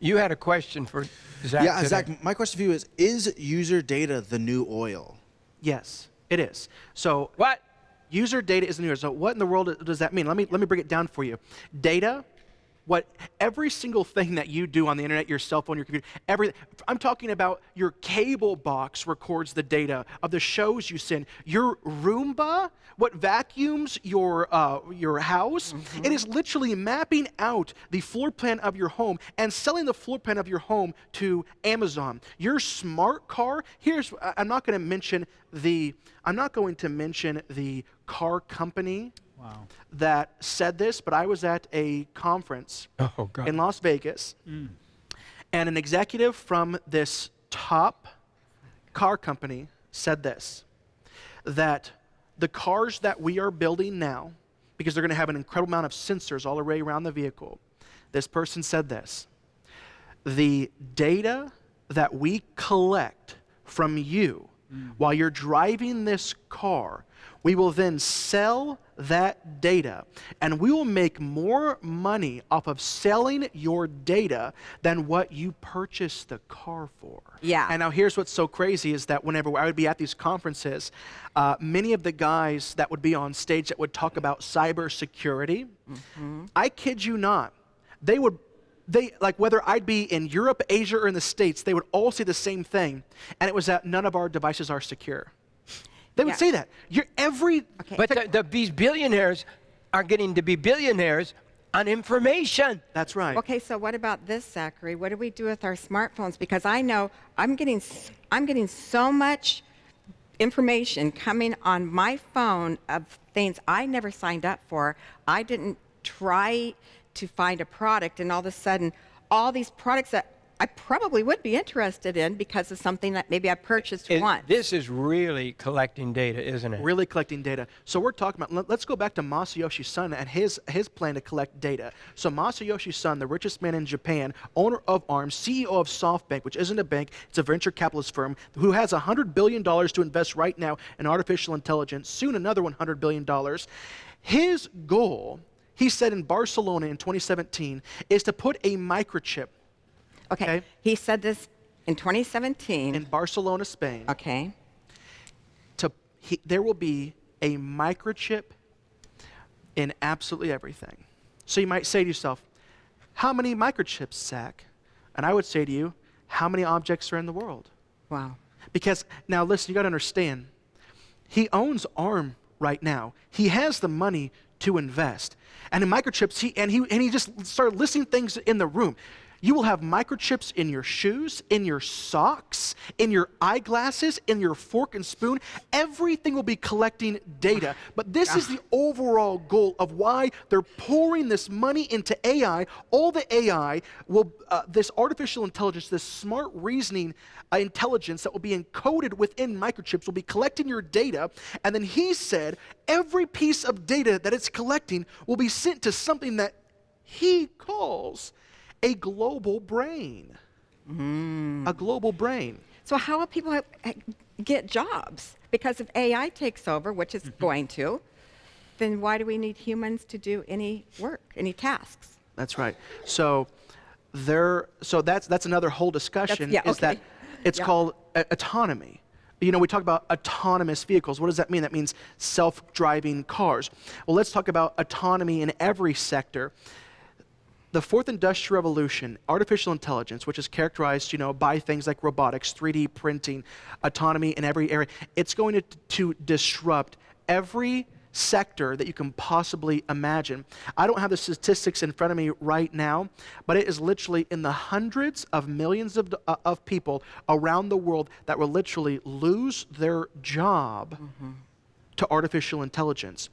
You had a question for Zach Yeah, today. Zach, my question for you is user data the new oil? Yes, it is. So What? user data is the new oil. So what in the world does that mean? Let me break it down for you. Data, every single thing that you do on the internet, your cell phone, your computer, everything. I'm talking about your cable box records the data of the shows you send. Your Roomba, what vacuums your house, it is literally mapping out the floor plan of your home and selling the floor plan of your home to Amazon. Your smart car, I'm not going to mention the car company that said this, but I was at a conference in Las Vegas, and an executive from this top car company said this, that the cars that we are building now, because they're going to have an incredible amount of sensors all the way around the vehicle, this person said this, the data that we collect from you while you're driving this car, we will then sell that data, and we will make more money off of selling your data than what you purchased the car for. Yeah. And now here's what's so crazy is that whenever I would be at these conferences, many of the guys that would be on stage that would talk about cybersecurity, I kid you not, like whether I'd be in Europe, Asia, or in the States, they would all say the same thing, and it was that none of our devices are secure. They would say that. But these billionaires are getting to be billionaires on information. That's right. Okay, so what about this, Zachary? What do we do with our smartphones? Because I know I'm getting so much information coming on my phone of things I never signed up for. I didn't try to find a product, and all of a sudden, all these products that I probably would be interested in because of something that maybe I purchased once. This is really collecting data, isn't it? Really collecting data. So we're talking about, let's go back to Masayoshi Son and his plan to collect data. So Masayoshi Son, the richest man in Japan, owner of ARM, CEO of SoftBank, which isn't a bank, it's a venture capitalist firm, who has $100 billion to invest right now in artificial intelligence, soon another $100 billion. His goal, he said in Barcelona in 2017, is to put a microchip. Okay. He said this in 2017. In Barcelona, Spain. Okay. There will be a microchip in absolutely everything. So you might say to yourself, how many microchips, Zach? And I would say to you, how many objects are in the world? Wow. Because, now listen, you got to understand, he owns ARM right now. He has the money to invest. And in microchips, he just started listing things in the room. You will have microchips in your shoes, in your socks, in your eyeglasses, in your fork and spoon. Everything will be collecting data. But this is the overall goal of why they're pouring this money into AI. All the AI will, this artificial intelligence, this smart reasoning intelligence that will be encoded within microchips will be collecting your data. And then he said every piece of data that it's collecting will be sent to something that he calls a global brain. A global brain. So how will people get jobs? Because if AI takes over, which it's going to, then why do we need humans to do any work, any tasks? That's right. So that's another whole discussion. That it's called autonomy. You know, we talk about autonomous vehicles. What does that mean? That means self-driving cars. Well, let's talk about autonomy in every sector. The fourth industrial revolution, artificial intelligence, which is characterized, by things like robotics, 3D printing, autonomy in every area, it's going to disrupt every sector that you can possibly imagine. I don't have the statistics in front of me right now, but it is literally in the hundreds of millions of people around the world that will literally lose their job to artificial intelligence.